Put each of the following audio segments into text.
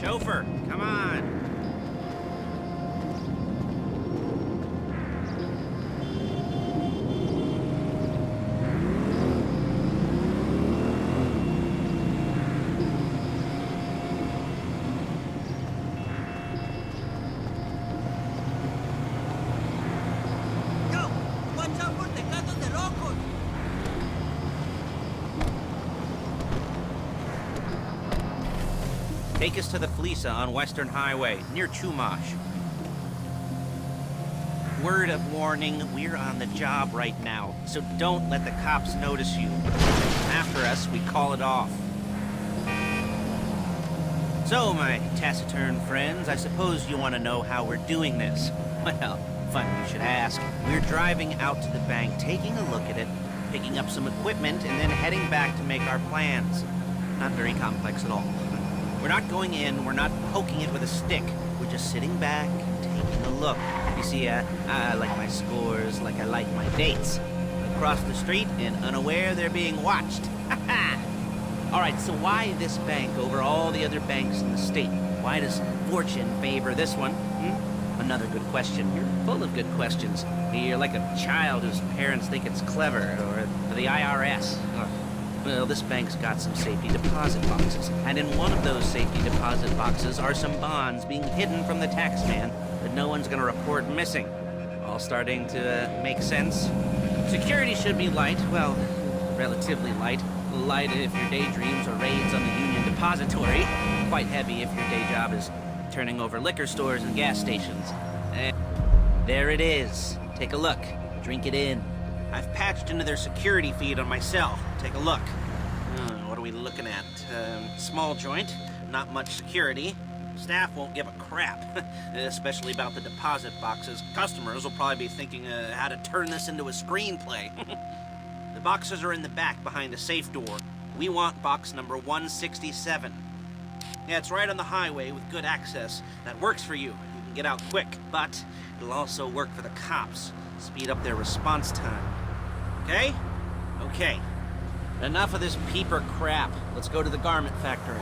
Chauffeur, come on. Take us to the Fleeca on Western Highway, near Chumash. Word of warning, we're on the job right now, so don't let the cops notice you. After us, we call it off. So, my taciturn friends, I suppose you want to know how we're doing this. Well, funny you should ask. We're driving out to the bank, taking a look at it, picking up some equipment, and then heading back to make our plans. Not very complex at all. We're not going in, we're not poking it with a stick. We're just sitting back, taking a look. You see, I like my scores like I like my dates. Across the street and unaware they're being watched. All right, so why this bank over all the other banks in the state? Why does fortune favor this one? Another good question. You're full of good questions. You're like a child whose parents think it's clever, or the IRS. Well, this bank's got some safety deposit boxes, and in one of those safety deposit boxes are some bonds being hidden from the taxman that no one's gonna report missing. All starting to make sense? Security should be light, well, relatively light. Light if your daydreams are raids on the Union Depository. Quite heavy if your day job is turning over liquor stores and gas stations. And there it is. Take a look. Drink it in. I've patched into their security feed on my cell. Take a look. What are we looking at? Small joint, not much security. Staff won't give a crap, especially about the deposit boxes. Customers will probably be thinking how to turn this into a screenplay. The boxes are in the back behind a safe door. We want box number 167. Yeah, it's right on the highway with good access. That works for you. You can get out quick, but it'll also work for the cops. Speed up their response time. Okay? Okay. Enough of this peeper crap. Let's go to the garment factory.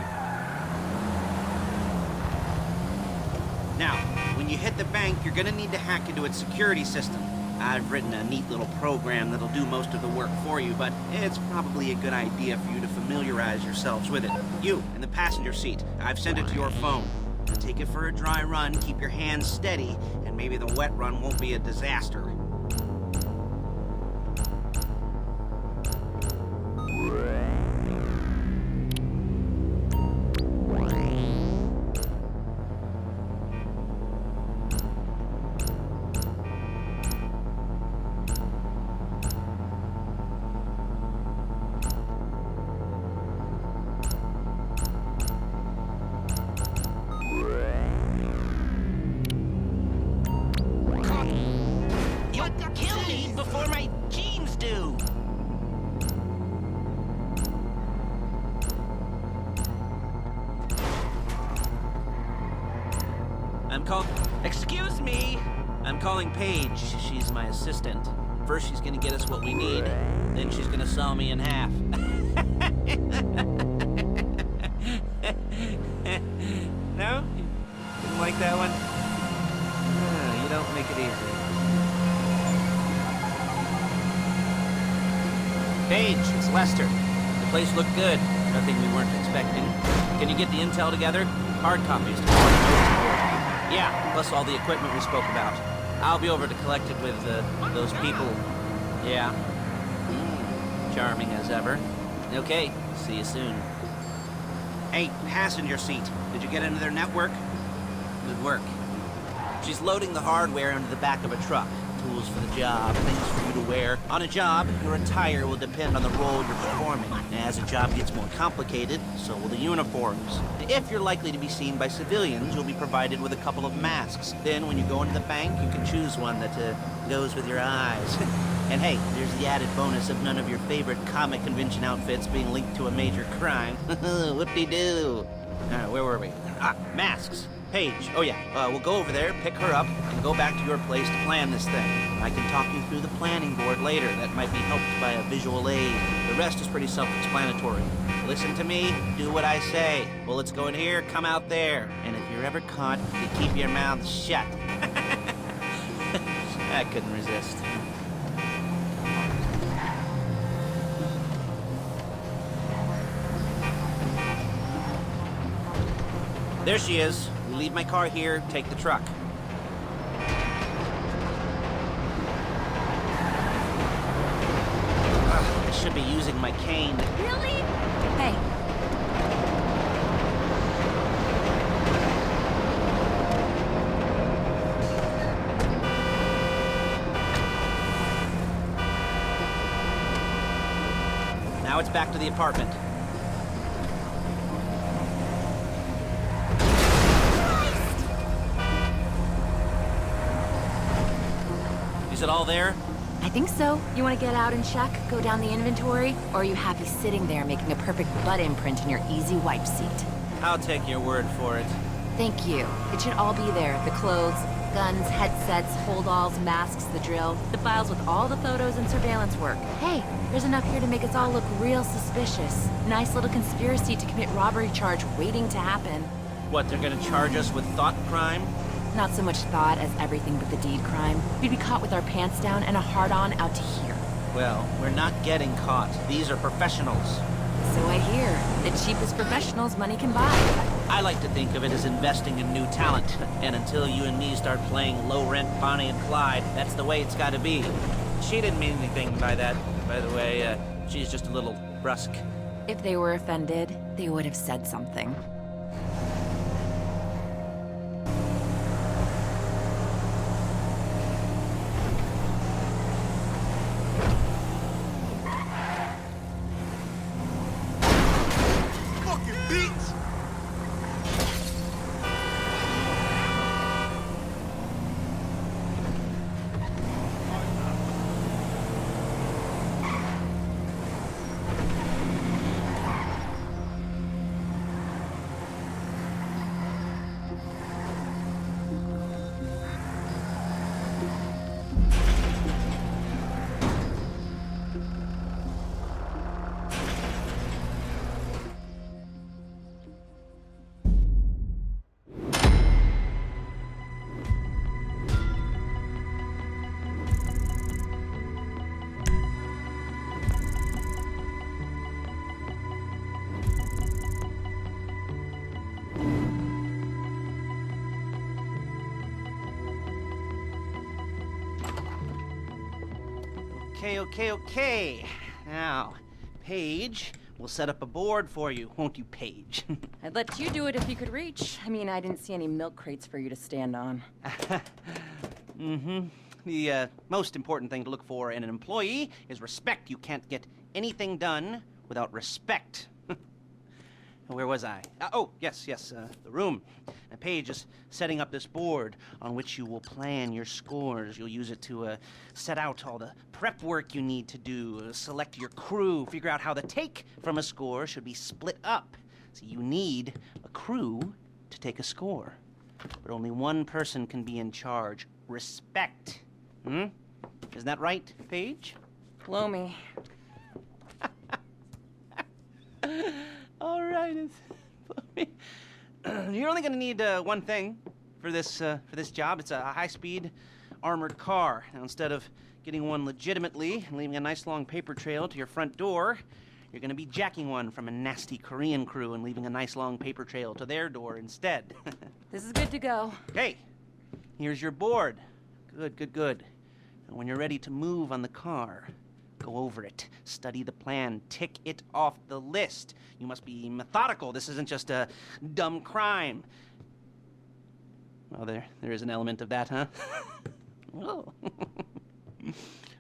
Now, when you hit the bank, you're gonna need to hack into its security system. I've written a neat little program that'll do most of the work for you, but it's probably a good idea for you to familiarize yourselves with it. You, in the passenger seat, I've sent it to your phone. Take it for a dry run, keep your hands steady, and maybe the wet run won't be a disaster. Before my jeans do. Excuse me. I'm calling Paige. She's my assistant. First she's gonna get us what we need, then she's gonna saw me in half. No? Didn't like that one? You don't make it easy. Paige, it's Lester. The place looked good. Nothing we weren't expecting. Can you get the intel together? Hard copies. Yeah, plus all the equipment we spoke about. I'll be over to collect it with those people. Yeah. Charming as ever. Okay, see you soon. Hey, passenger seat. Did you get into their network? Good work. She's loading the hardware into the back of a truck. Tools for the job, things for you to wear. On a job, your attire will depend on the role you're performing. As a job gets more complicated, so will the uniforms. If you're likely to be seen by civilians, you'll be provided with a couple of masks. Then when you go into the bank, you can choose one that goes with your eyes. And hey, there's the added bonus of none of your favorite comic convention outfits being linked to a major crime. Whoop-de-doo. Where were we? Masks. Paige. Oh, yeah. We'll go over there, pick her up, and go back to your place to plan this thing. I can talk you through the planning board later. That might be helped by a visual aid. The rest is pretty self-explanatory. Listen to me, do what I say. Bullets go in here, come out there. And if you're ever caught, you keep your mouth shut. I couldn't resist. There she is. We leave my car here, take the truck. I should be using my cane. Really? Hey. Now it's back to the apartment. Is it all there? I think so. You want to get out and check? Go down the inventory? Or are you happy sitting there making a perfect butt imprint in your easy wipe seat? I'll take your word for it. Thank you. It should all be there. The clothes, guns, headsets, holdalls, masks, the drill, the files with all the photos and surveillance work. Hey, there's enough here to make us all look real suspicious. Nice little conspiracy to commit robbery charge waiting to happen. What, they're gonna charge us with thought crime? Not so much thought as everything but the deed crime. We'd be caught with our pants down and a hard-on out to here. Well, we're not getting caught. These are professionals. So I hear. The cheapest professionals money can buy. I like to think of it as investing in new talent. And until you and me start playing low-rent Bonnie and Clyde, that's the way it's gotta be. She didn't mean anything by that, by the way. She's just a little brusque. If they were offended, they would have said something. Okay. Now, Paige, we'll set up a board for you, won't you, Paige? I'd let you do it if you could reach. I mean, I didn't see any milk crates for you to stand on. The most important thing to look for in an employee is respect. You can't get anything done without respect. Where was I? Yes, the room. Now, Paige is setting up this board on which you will plan your scores. You'll use it to set out all the prep work you need to do, select your crew, figure out how the take from a score should be split up. So you need a crew to take a score. But only one person can be in charge. Respect. Isn't that right, Paige? Blow me. All right, you're only going to need one thing for this job. It's a high-speed armored car. Now, instead of getting one legitimately and leaving a nice long paper trail to your front door, you're going to be jacking one from a nasty Korean crew and leaving a nice long paper trail to their door instead. This is good to go. Okay, here's your board. Good. And when you're ready to move on the car, go over it, study the plan, tick it off the list. You must be methodical. This isn't just a dumb crime. Well, there is an element of that, huh? Oh.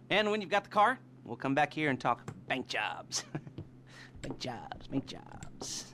And when you've got the car, we'll come back here and talk bank jobs. Bank jobs.